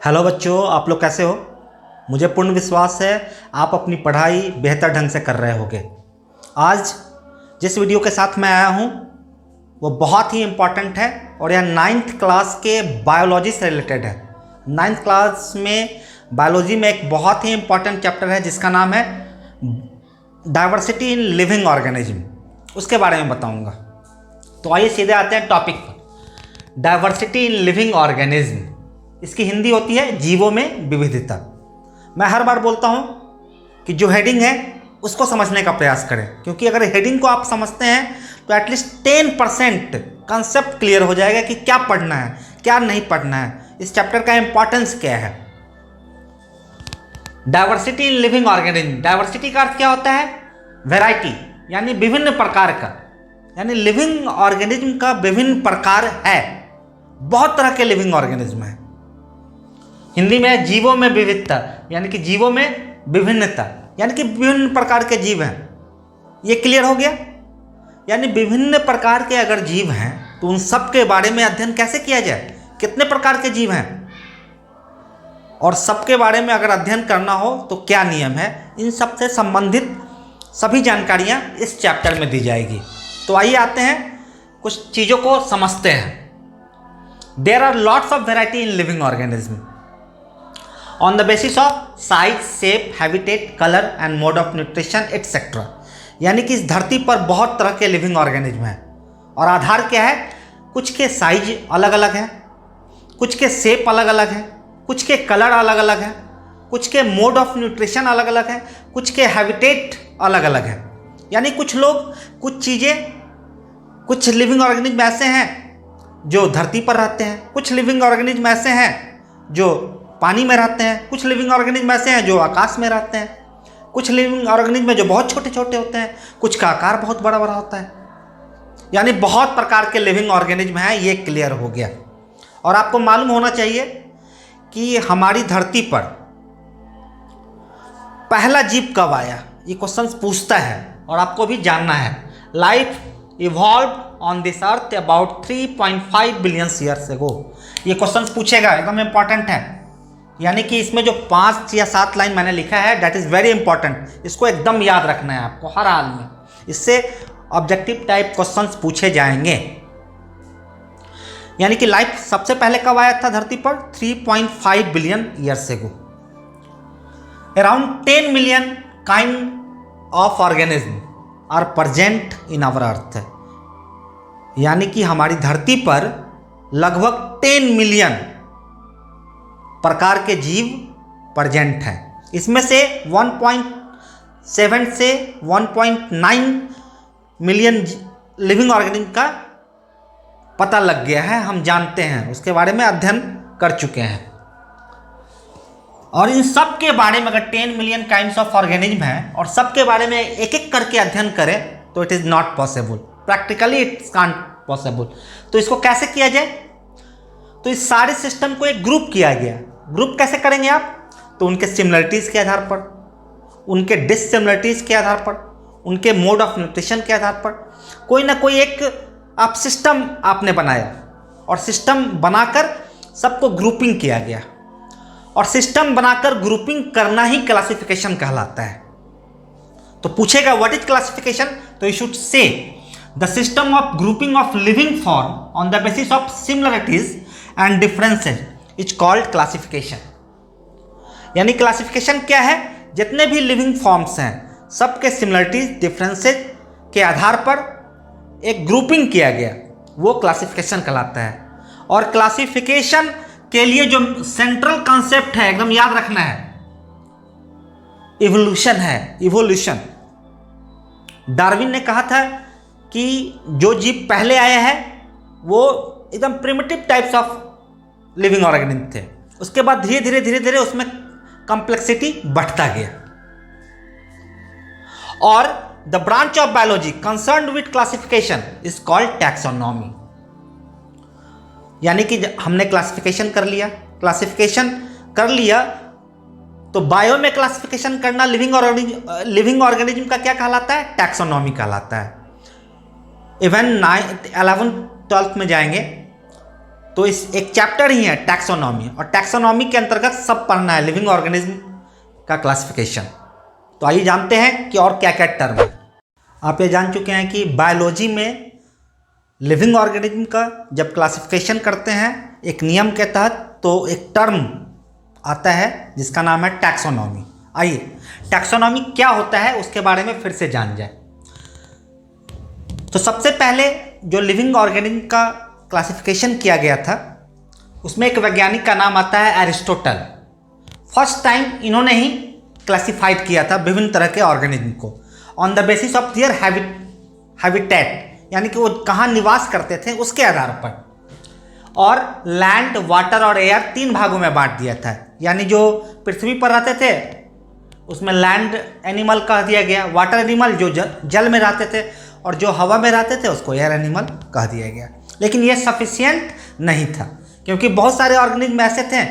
Hello बच्चों, आप लोग कैसे हो। मुझे पूर्ण विश्वास है आप अपनी पढ़ाई बेहतर ढंग से कर रहे होगे। आज जिस वीडियो के साथ मैं आया हूँ वो बहुत ही इम्पॉर्टेंट है और यह 9th क्लास के बायोलॉजी से रिलेटेड है। 9th क्लास में बायोलॉजी में एक बहुत ही इम्पॉर्टेंट चैप्टर है जिसका नाम है डाइवर्सिटी इन लिविंग ऑर्गेनिज्म। उसके बारे में बताऊँगा। तो आइए सीधे आते हैं टॉपिक पर। डाइवर्सिटी इन लिविंग ऑर्गेनिज्म, इसकी हिंदी होती है जीवों में विविधता। मैं हर बार बोलता हूं कि जो हेडिंग है उसको समझने का प्रयास करें, क्योंकि अगर हेडिंग को आप समझते हैं तो एटलीस्ट 10% कंसेप्ट क्लियर हो जाएगा कि क्या पढ़ना है क्या नहीं पढ़ना है, इस चैप्टर का इंपॉर्टेंस क्या है। Diversity in living organism, diversity का अर्थ क्या होता है? वैरायटी, यानी विभिन्न प्रकार का, यानी लिविंग ऑर्गेनिज्म का विभिन्न प्रकार है। बहुत तरह के लिविंग ऑर्गेनिज्म है। हिंदी में जीवों में विविधता, यानी कि जीवों में विभिन्नता, यानी कि विभिन्न प्रकार के जीव हैं। ये क्लियर हो गया। यानी विभिन्न प्रकार के अगर जीव हैं तो उन सब के बारे में अध्ययन कैसे किया जाए, कितने प्रकार के जीव हैं और सबके बारे में अगर अध्ययन करना हो तो क्या नियम है, इन सब से संबंधित सभी जानकारियां इस चैप्टर में दी जाएगी। तो आइए आते हैं कुछ चीज़ों को समझते हैं। There are lots of variety in living organism on the basis of size, shape, habitat, color and mode of nutrition etc. यानी कि इस धरती पर बहुत तरह के लिविंग ऑर्गेनिज्म हैं और आधार क्या है? कुछ के साइज अलग अलग हैं, कुछ के शेप अलग अलग हैं, कुछ के कलर अलग अलग हैं, कुछ के मोड ऑफ न्यूट्रिशन अलग अलग हैं, कुछ के हैबिटेट अलग अलग हैं। यानी कुछ लोग, कुछ चीज़ें, कुछ लिविंग ऑर्गेनिज्म ऐसे हैं जो धरती पर रहते हैं, कुछ लिविंग ऑर्गेनिज्म ऐसे हैं जो पानी में रहते हैं, कुछ लिविंग ऑर्गेनिज्म ऐसे हैं जो आकाश में रहते हैं, कुछ लिविंग ऑर्गेनिज्म जो बहुत छोटे छोटे होते हैं, कुछ का आकार बहुत बड़ा बड़ा होता है। यानी बहुत प्रकार के लिविंग ऑर्गेनिज्म हैं, ये क्लियर हो गया। और आपको मालूम होना चाहिए कि हमारी धरती पर पहला जीव कब आया, ये क्वेश्चन पूछता है और आपको भी जानना है। Life evolve on this earth about 3.5 billion years एगो, ये क्वेश्चन पूछेगा, एकदम इंपॉर्टेंट है। यानी कि इसमें जो 5 या 7 लाइन मैंने लिखा है दैट इज़ वेरी इंपॉर्टेंट, इसको एकदम याद रखना है आपको हर हाल में। इससे ऑब्जेक्टिव टाइप क्वेश्चंस पूछे जाएंगे। यानी कि लाइफ सबसे पहले कब आया था धरती पर? 3.5 billion years ago. Around 10 million kind of organism are present in our earth. यानी कि हमारी धरती पर लगभग 10 मिलियन प्रकार के जीव प्रेजेंट हैं। इसमें से 1.7 से 1.9 मिलियन लिविंग ऑर्गेनिज्म का पता लग गया है, हम जानते हैं, उसके बारे में अध्ययन कर चुके हैं। और इन सब के बारे में अगर 10 मिलियन काइंड्स ऑफ ऑर्गेनिज्म हैं और सब के बारे में एक एक करके अध्ययन करें तो it is not possible, practically it's can't possible. तो इसको कैसे किया जाए? तो इस सारे सिस्टम को एक ग्रुप किया गया। ग्रुप कैसे करेंगे आप? तो उनके सिमिलरिटीज़ के आधार पर, उनके डिससिमिलरिटीज़ के आधार पर, उनके मोड ऑफ न्यूट्रिशन के आधार पर कोई ना कोई एक आप सिस्टम आपने बनाया और सिस्टम बनाकर सबको ग्रुपिंग किया गया। और सिस्टम बनाकर ग्रुपिंग करना ही क्लासिफिकेशन कहलाता है। तो पूछेगा व्हाट इज क्लासिफिकेशन, तो you should say the system of grouping of living form on the basis of similarities and differences is called classification. यानी क्लासिफिकेशन क्या है? जितने भी लिविंग फॉर्म्स हैं सबके सिमिलरिटीज डिफरेंसेज के आधार पर एक ग्रुपिंग किया गया, वो क्लासिफिकेशन कहलाता है। और क्लासिफिकेशन के लिए जो सेंट्रल कॉन्सेप्ट है एकदम याद रखना है, इवोल्यूशन है। इवोल्यूशन, डार्विन ने कहा था कि जो जीव पहले आया है वो एकदम primitive types of living organism थे, उसके बाद धीरे धीरे उसमें कॉम्प्लेक्सिटी बढ़ता गया। और the branch of biology concerned with classification is called taxonomy. यानी कि हमने क्लासिफिकेशन कर लिया तो बायो में क्लासिफिकेशन करना लिविंग ऑर्गेनिज्म का क्या कहलाता है? टैक्सोनॉमी कहलाता है। इवन 11th 12th में जाएंगे तो इस एक चैप्टर ही है टैक्सोनॉमी, और टैक्सोनॉमी के अंतर्गत सब पढ़ना है लिविंग ऑर्गेनिज्म का क्लासिफिकेशन। तो आइए जानते हैं कि और क्या क्या टर्म है। आप ये जान चुके हैं कि बायोलॉजी में लिविंग ऑर्गेनिज्म का जब क्लासिफिकेशन करते हैं एक नियम के तहत, तो एक टर्म आता है जिसका नाम है टैक्सोनॉमी। आइए टैक्सोनॉमी क्या होता है उसके बारे में फिर से जान जाए। तो सबसे पहले जो लिविंग ऑर्गेनिज्म का क्लासिफिकेशन किया गया था उसमें एक वैज्ञानिक का नाम आता है एरिस्टोटल। फर्स्ट टाइम इन्होंने ही क्लासिफाइड किया था विभिन्न तरह के ऑर्गेनिज्म को on the basis of their habitat, यानी कि वो कहाँ निवास करते थे उसके आधार पर, और लैंड, वाटर और एयर 3 भागों में बांट दिया था। यानी जो पृथ्वी पर रहते थे उसमें लैंड एनिमल कह दिया गया, वाटर एनिमल जो जल में रहते थे, और जो हवा में रहते थे उसको एयर एनिमल कह दिया गया। लेकिन ये सफिशिएंट नहीं था, क्योंकि बहुत सारे ऑर्गेनिज्म ऐसे थे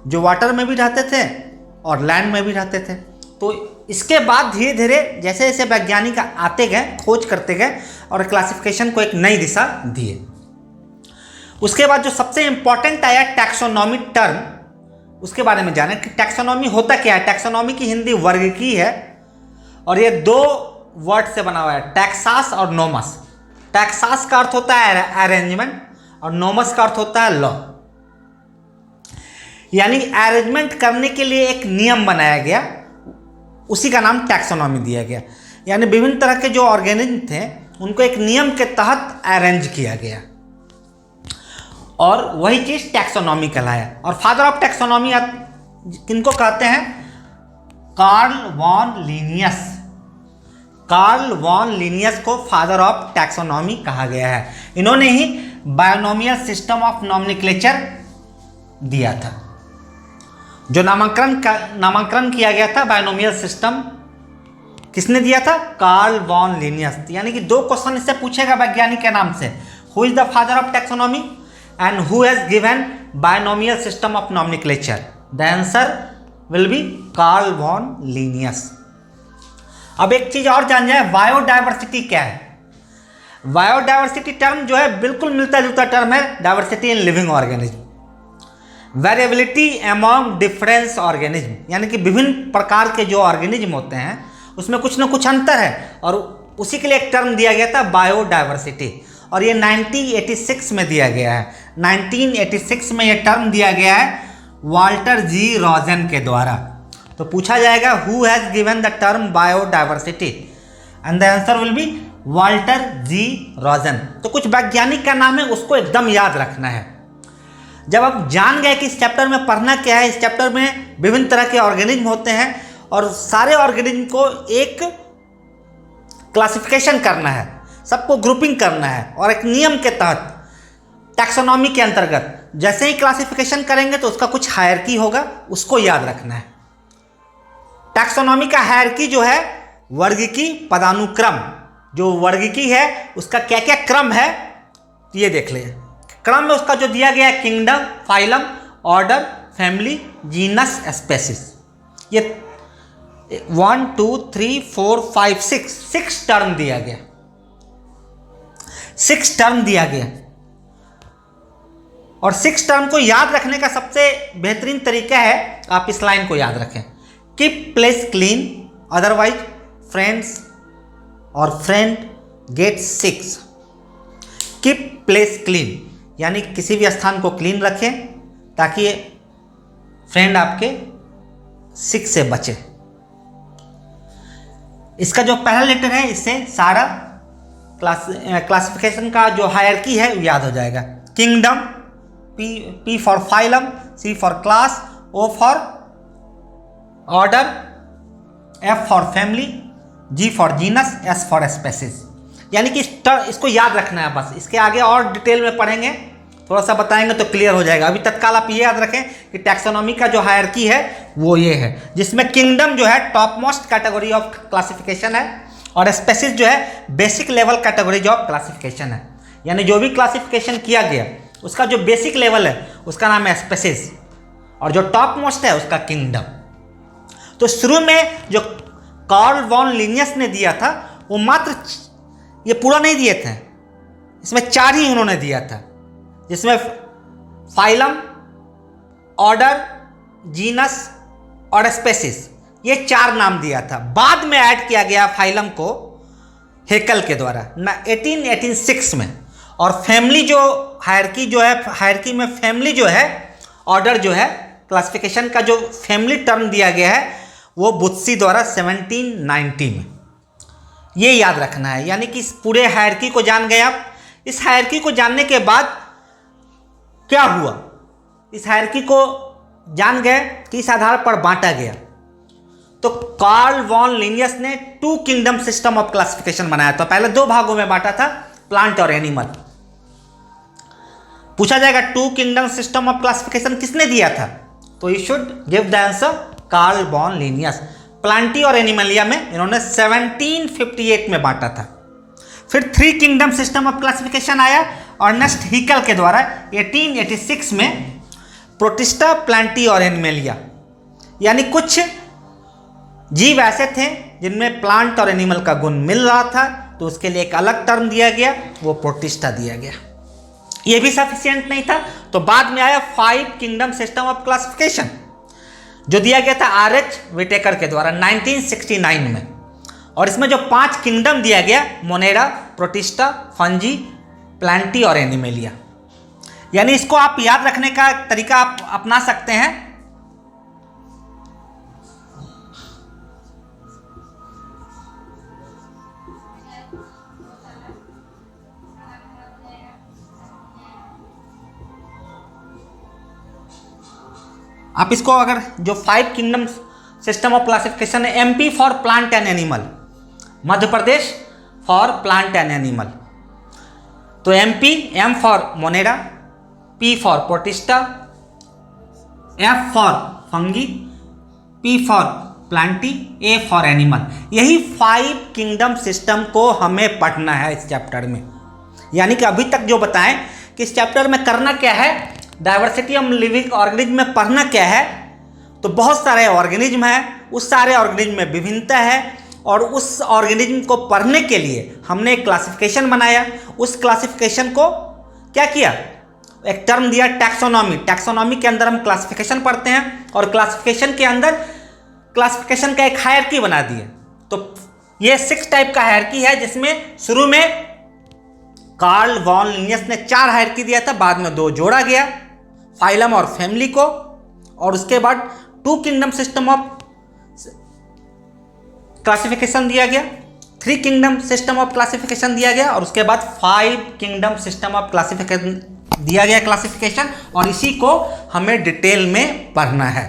जो वाटर में भी रहते थे और लैंड में भी रहते थे। तो इसके बाद धीरे धीरे जैसे जैसे वैज्ञानिक आते गए, खोज करते गए और क्लासिफिकेशन को एक नई दिशा दिए। उसके बाद जो सबसे इंपॉर्टेंट आया टैक्सोनॉमी टर्म, उसके बारे में जाने कि टैक्सोनॉमी होता क्या है। टैक्सोनॉमी की हिंदी वर्गीकी है, और ये 2 वर्ड से बना हुआ है, टैक्सास और नोमस। टैक्सास का अर्थ होता है अरेंजमेंट और नोमस का अर्थ होता है लॉ। यानी अरेंजमेंट करने के लिए एक नियम बनाया गया, उसी का नाम टैक्सोनॉमी दिया गया। यानी विभिन्न तरह के जो ऑर्गेनिज्म थे उनको एक नियम के तहत अरेंज किया गया, और वही चीज टैक्सोनॉमी कहलाया। और फादर ऑफ टैक्सोनॉमी किनको कहते हैं? Carl von Linnaeus. Carl von Linnaeus को फादर ऑफ टैक्सोनॉमी कहा गया है। इन्होंने ही बायोनोमियल सिस्टम ऑफ नॉमेनक्लेचर दिया था। जो नामांकन किया गया था बायोनोमियल सिस्टम, किसने दिया था? Carl von Linnaeus. यानी कि 2 क्वेश्चन इससे पूछेगा वैज्ञानिक के नाम से, who is the father of taxonomy and who has given binomial system of nomenclature? The answer will be Carl von Linnaeus. अब एक चीज और जान जाए, बायोडायवर्सिटी क्या है। बायोडायवर्सिटी टर्म जो है बिल्कुल मिलता जुलता टर्म है डायवर्सिटी इन living organism. Variability among difference organism, यानी कि विभिन्न प्रकार के जो ऑर्गेनिज्म होते हैं उसमें कुछ ना कुछ अंतर है, और उसी के लिए एक टर्म दिया गया था बायोडायवर्सिटी, और ये 1986 में दिया गया है। 1986 में ये टर्म दिया गया है वाल्टर जी रॉजन के द्वारा। तो पूछा जाएगा who has given the term biodiversity, and the answer will be Walter G Rosen. तो कुछ वैज्ञानिक का नाम है, उसको एकदम याद रखना है। जब आप जान गए कि इस चैप्टर में पढ़ना क्या है, इस चैप्टर में विभिन्न तरह के ऑर्गेनिज्म होते हैं और सारे ऑर्गेनिज्म को एक क्लासिफिकेशन करना है, सबको ग्रुपिंग करना है, और एक नियम के तहत टैक्सोनॉमी के अंतर्गत जैसे ही क्लासिफिकेशन करेंगे तो उसका कुछ हायरार्की होगा, उसको याद रखना है। टैक्सोनॉमी का हायरार्की जो है वर्गीकी पदानुक्रम, जो वर्गीकी है उसका क्या क्या क्रम है ये देख लें। क्रम में उसका जो दिया गया है kingdom, phylum, order, family, genus, species. ये 1 2 3 4 5 6 टर्म दिया गया, 6 टर्म दिया गया। और 6 टर्म को याद रखने का सबसे बेहतरीन तरीका है, आप इस लाइन को याद रखें, keep place clean otherwise friends और friend get 6। Keep place clean यानी किसी भी स्थान को क्लीन रखें ताकि फ्रेंड आपके 6 से बचे। इसका जो पहला लेटर है इससे सारा क्लासिफिकेशन का जो हायरार्की है वो याद हो जाएगा। Kingdom, P for phylum, C for class, O for order, F for family, G for genus, S for species. यानी कि इसको याद रखना है बस। इसके आगे और डिटेल में पढ़ेंगे, थोड़ा सा बताएंगे तो क्लियर हो जाएगा। अभी तत्काल आप ये याद रखें कि टैक्सोनॉमी का जो हायरार्की है वो ये है, जिसमें किंगडम जो है top most category of classification है और स्पेसीज जो है basic level categories of classification है। यानी जो भी क्लासिफिकेशन किया गया उसका जो बेसिक लेवल है उसका नाम है स्पेसीज और जो टॉप मोस्ट है उसका किंगडम। तो शुरू में जो कार्ल वॉन लिनियस ने दिया था वो मात्र ये पूरा नहीं दिए थे, इसमें 4 ही उन्होंने दिया था, जिसमें फाइलम, ऑर्डर, जीनस और स्पेसीज, ये 4 नाम दिया था। बाद में ऐड किया गया फाइलम को हेकल के द्वारा 1886 में। और फैमिली जो हायरकी जो है, हायरकी में फैमिली जो है, ऑर्डर जो है, क्लासिफिकेशन का जो फैमिली टर्म दिया गया है वो बुत्सी द्वारा 1790 में। ये याद रखना है। यानी कि इस पूरे हायरकी को जान गए आप। इस हायरकी को जानने के बाद क्या हुआ, इस हायरकी को जान गए कि इस आधार पर बांटा गया। तो कार्ल वॉन लिनियस ने 2 किंगडम सिस्टम ऑफ क्लासिफिकेशन बनाया था। पहले 2 भागों में बांटा था, प्लांट और एनिमल। पूछा जाएगा 2 किंगडम सिस्टम ऑफ क्लासिफिकेशन किसने दिया था, तो you should give the answer Carl von Linnaeus. Plantae और एनिमलिया में इन्होंने 1758 में बांटा था। फिर 3 किंगडम सिस्टम ऑफ क्लासिफिकेशन आया अर्नेस्ट हैकेल के द्वारा 1886 में, प्रोटिस्टा, प्लांटी और एनिमलिया। यानी कुछ जीव ऐसे थे जिनमें प्लांट और एनिमल का गुण मिल रहा था, तो उसके लिए एक अलग टर्म दिया गया, वो प्रोटिस्टा दिया गया। ये भी सफिशिएंट नहीं था, तो बाद में आया 5 किंगडम सिस्टम ऑफ क्लासिफिकेशन जो दिया गया था आर.एच. विटेकर के द्वारा 1969 में। और इसमें जो 5 किंगडम दिया गया, मोनेरा, प्रोटिस्टा, फंजी, प्लांटी और एनिमलिया। यानी इसको आप याद रखने का तरीका आप अपना सकते हैं। आप इसको अगर जो 5 किंगडम सिस्टम ऑफ क्लासिफिकेशन है, MP for plant and animal, Madhya Pradesh for plant and animal. तो MP, M for Monera, P for protista, F for fungi, P for Plantae, A for animal. यही 5 किंगडम सिस्टम को हमें पढ़ना है इस chapter में। यानी कि अभी तक जो बताएं कि इस चैप्टर में करना क्या है, डाइवर्सिटी ऑफ लिविंग ऑर्गेनिज्म में पढ़ना क्या है, तो बहुत सारे ऑर्गेनिज्म हैं, उस सारे ऑर्गेनिज्म में विभिन्नता है, और उस ऑर्गेनिज्म को पढ़ने के लिए हमने एक क्लासिफिकेशन बनाया। उस क्लासिफिकेशन को क्या किया, एक टर्म दिया टैक्सोनॉमी। टैक्सोनॉमी के अंदर हम क्लासिफिकेशन पढ़ते हैं, और क्लासिफिकेशन के अंदर क्लासिफिकेशन का एक हायरकी बना दिए। तो ये 6 टाइप का हायरकी है, जिसमें शुरू में कार्ल वॉन लिनियस ने 4 हायरकी दिया था, बाद में 2 जोड़ा गया, फाइलम और फैमिली को, और उसके बाद 2 किंगडम सिस्टम ऑफ क्लासिफिकेशन दिया गया, 3 किंगडम सिस्टम ऑफ क्लासिफिकेशन दिया गया, और उसके बाद 5 किंगडम सिस्टम ऑफ क्लासिफिकेशन दिया गया क्लासिफिकेशन। और इसी को हमें डिटेल में पढ़ना है।